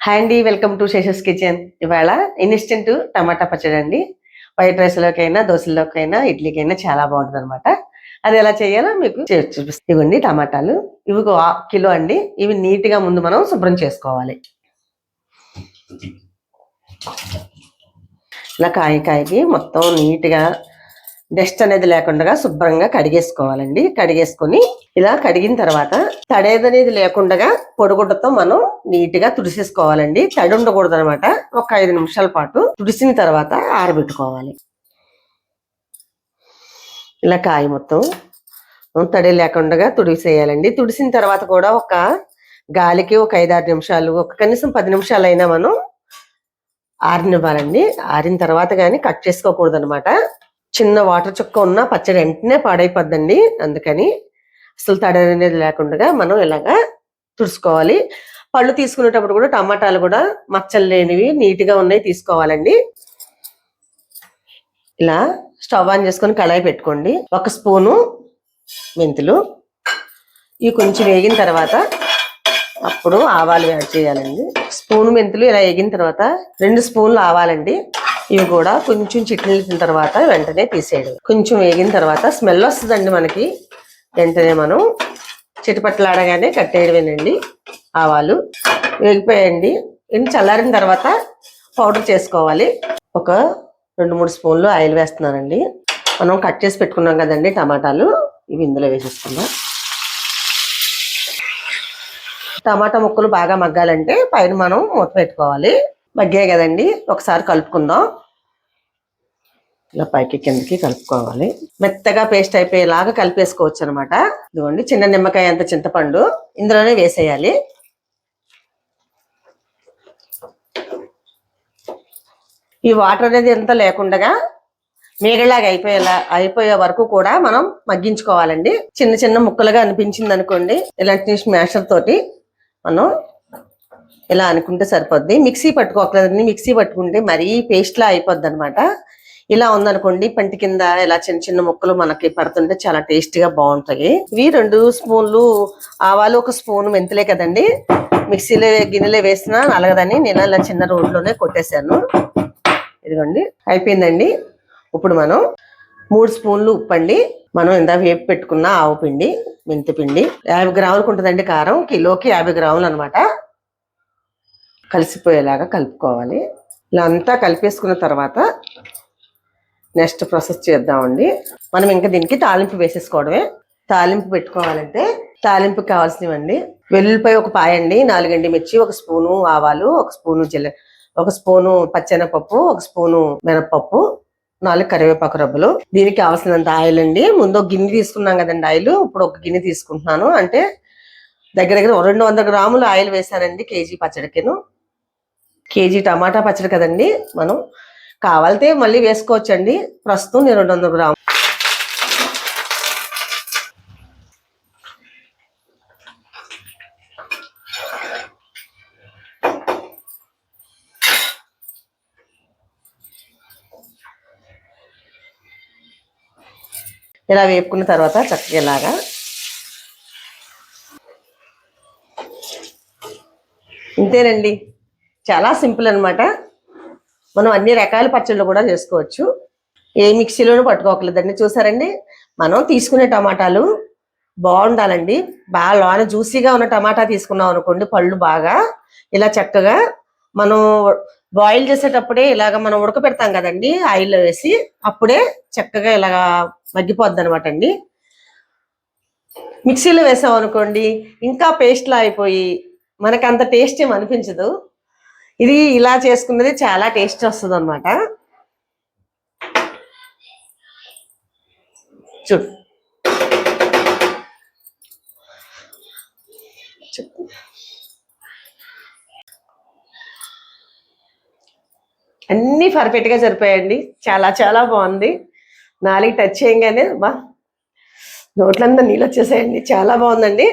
Hi అండి, welcome to Seshas kitchen. ఇవాళ instant టమాటా పచ్చడి అండి. వైట్ రైస్లోకైనా, దోశల్లోకైనా, ఇడ్లీకైనా చాలా బాగుంటుంది అనమాట. అది ఎలా చేయాలో మీకు చూపిస్తాను. ఇవ్వండి టమాటాలు, ఇవి ఒక కిలో అండి. ఇవి నీట్గా ముందు మనం శుభ్రం చేసుకోవాలి. ఇలా కాయకి మొత్తం నీట్గా డస్ట్ అనేది లేకుండా శుభ్రంగా కడిగేసుకోవాలండి. కడిగేసుకొని ఇలా కడిగిన తర్వాత తడేదనేది లేకుండా పొడిగుడ్డతో మనం నీట్గా తుడిసేసుకోవాలండి. తడి ఉండకూడదు అనమాట. ఒక 5 నిమిషాల పాటు తుడిసిన తర్వాత ఆరబెట్టుకోవాలి. ఇలా కాయ మొత్తం తడి లేకుండా తుడిసేయాలండి. తుడిసిన తర్వాత కూడా ఒక గాలికి ఒక 5-6 నిమిషాలు, ఒక కనీసం 10 నిమిషాలు అయినా మనం ఆరినివ్వాలండి. ఆరిన తర్వాత కానీ కట్ చేసుకోకూడదు అనమాట. చిన్న వాటర్ చుక్క ఉన్న పచ్చడి వెంటనే పాడైపోద్దండి. అందుకని అసలు తడి అనేది లేకుండా మనం ఇలాగా తుడుచుకోవాలి. పళ్ళు తీసుకునేటప్పుడు కూడా టమాటాలు కూడా మచ్చలు లేనివి నీట్గా ఉన్నాయి తీసుకోవాలండి. ఇలా స్టవ్ ఆన్ చేసుకొని కళాయి పెట్టుకోండి. 1 స్పూను మెంతులు, ఇవి కొంచెం వేగిన తర్వాత అప్పుడు ఆవాలు యాడ్ చేయాలండి. స్పూన్ మెంతులు ఇలా వేగిన తర్వాత 2 స్పూన్లు ఆవాలండి. ఇవి కూడా కొంచెం చిట్లిన తర్వాత వెంటనే తీసేయడం. కొంచెం వేగిన తర్వాత స్మెల్ వస్తుందండి మనకి. వెంటనే మనం చిటపట్లాడగానే కట్టేయడమేనండి. ఆవాలు వేగిపోయండి. ఇన్ని చల్లారిన తర్వాత పౌడర్ చేసుకోవాలి. ఒక 2-3 స్పూన్లు ఆయిల్ వేస్తున్నానండి. మనం కట్ చేసి పెట్టుకున్నాం కదండి టమాటాలు, ఇవి ఇందులో వేసేసుకుందాం. టమాటా ముక్కలు బాగా మగ్గాలంటే పైన మనం మూత పెట్టుకోవాలి. మగ్గాయి కదండి, ఒకసారి కలుపుకుందాం. ఇలా పైకి కిందకి కలుపుకోవాలి. మెత్తగా పేస్ట్ అయిపోయేలాగా కలిపేసుకోవచ్చు అనమాట. ఇదిగోండి, చిన్న నిమ్మకాయ అంత చింతపండు ఇందులోనే వేసేయాలి. ఈ వాటర్ అనేది ఎంత లేకుండా మీగలాగా అయిపోయే వరకు కూడా మనం మగ్గించుకోవాలండి. చిన్న చిన్న ముక్కలుగా అనిపించింది అనుకోండి, ఇలాంటి స్మాషర్ తోటి మనం ఇలా అనుకుంటే సరిపోద్ది. మిక్సీ పట్టుకోకలేదండి. మిక్సీ పట్టుకుంటే మరీ పేస్ట్ లా అయిపోద్ది అనమాట. ఇలా ఉందనుకోండి, పంటి కింద ఇలా చిన్న చిన్న ముక్కలు మనకి పడుతుంటే చాలా టేస్టీగా బాగుంటాయి. ఇవి 2 స్పూన్లు ఆవాలు, 1 స్పూన్ మెంతులే కదండి. మిక్సీలో గిన్నెలో వేసినా నలగదని నేను ఇలా చిన్న రోడ్లోనే కొట్టేశాను. ఇదిగోండి, అయిపోయిందండి. ఇప్పుడు మనం 3 స్పూన్లు ఉప్పు అండి. మనం ఇందాక వేపు పెట్టుకున్న ఆవు పిండి, మెంతి పిండి 50 గ్రాములకు ఉంటుందండి. కారం కిలోకి 50 గ్రాములు అనమాట. కలిసిపోయేలాగా కలుపుకోవాలి. ఇలా అంతా కలిపేసుకున్న తర్వాత నెక్స్ట్ ప్రాసెస్ చేద్దామండి. మనం ఇంకా దీనికి తాలింపు వేసేసుకోవడమే. తాలింపు పెట్టుకోవాలంటే తాలింపుకి కావాల్సినవండి: వెల్లుల్లిపాయ 1 పాయ అండి, 4 ఎండుమిర్చి, 1 స్పూను ఆవాలు, 1 స్పూను 1 స్పూను పచ్చెనపప్పు, 1 స్పూను మినపప్పు, 4 కరివేపాకు రబ్బలు. దీనికి కావాల్సినంత ఆయిల్ అండి. ముందు 1 గిన్నె తీసుకున్నాం కదండి ఆయిల్, ఇప్పుడు 1 గిన్నె తీసుకుంటున్నాను. అంటే దగ్గర 200 గ్రాములు ఆయిల్ వేసానండి కేజీ పచ్చడికిను. కేజీ టమాటా పచ్చడి కదండి, మనం కావాలితే మళ్ళీ వేసుకోవచ్చండి. ప్రస్తుతం నేను 200 గ్రాములు. ఇలా వేపుకున్న తర్వాత చక్కగా ఇలాగా ఇంతేనండి. చాలా సింపుల్ అనమాట. మనం అన్ని రకాల పచ్చళ్ళు కూడా చేసుకోవచ్చు. ఏ మిక్సీలోనూ పట్టుకోకలేదండి. చూసారండి, మనం తీసుకునే టమాటాలు బాగుండాలండి. బాగా లోన జ్యూసీగా ఉన్న టమాటా తీసుకున్నాం అనుకోండి, పళ్ళు బాగా ఇలా చక్కగా మనం బాయిల్ చేసేటప్పుడే ఇలాగ మనం ఉడకపెడతాం కదండి ఆయిల్లో వేసి, అప్పుడే చక్కగా ఇలాగా మగ్గిపోద్ది అనమాట అండి. మిక్సీలో వేసాం అనుకోండి ఇంకా పేస్ట్లా అయిపోయి మనకు అంత టేస్ట్ ఏం అనిపించదు. ఇది ఇలా చేసుకున్నది చాలా టేస్ట్ వస్తుంది అనమాట. చూడు, అన్నీ పర్ఫెక్ట్గా సరిపోయాయండి. చాలా చాలా బాగుంది. నాలుగు టచ్ చేయగానే బా నోట్లంతా నీళ్ళు వచ్చేసాయండి. చాలా బాగుందండి.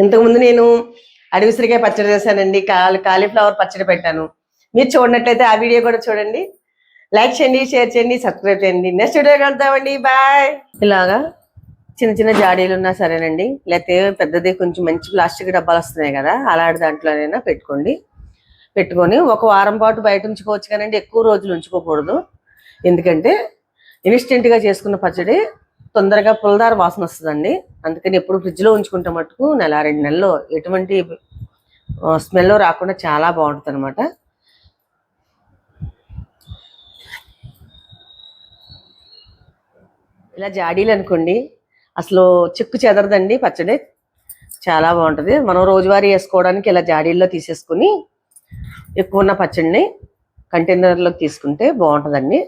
ఇంతకుముందు నేను అడవిసిరికాయ పచ్చడి చేశానండి, కాలీఫ్లవర్ పచ్చడి పెట్టాను. మీరు చూడనట్లయితే ఆ వీడియో కూడా చూడండి. లైక్ చేయండి, షేర్ చేయండి, సబ్స్క్రైబ్ చేయండి. నెక్స్ట్ వీడియో కలుద్దామండి. బాయ్. ఇలాగా చిన్న చిన్న జాడీలు ఉన్నా సరేనండి, లేకపోతే పెద్దది కొంచెం మంచి ప్లాస్టిక్ డబ్బాలు వస్తున్నాయి కదా, అలాంటి దాంట్లోనైనా పెట్టుకొని ఒక వారం పాటు బయట ఉంచుకోవచ్చు కానండి, ఎక్కువ రోజులు ఉంచుకోకూడదు. ఎందుకంటే ఇన్స్టెంట్గా చేసుకున్న పచ్చడి తొందరగా పులదార వాసన వస్తుందండి. అందుకని ఎప్పుడు ఫ్రిడ్జ్లో ఉంచుకుంటే మటుకు 1-2 నెలల్లో ఎటువంటి స్మెల్ రాకుండా చాలా బాగుంటుంది అనమాట. ఇలా జాడీలు అనుకోండి అసలు చిక్కు చెదరదండి, పచ్చడి చాలా బాగుంటుంది. మనం రోజువారీ వేసుకోవడానికి ఇలా జాడీల్లో తీసేసుకుని ఎక్కువ ఉన్న పచ్చడిని కంటైనర్లోకి తీసుకుంటే బాగుంటుందండి.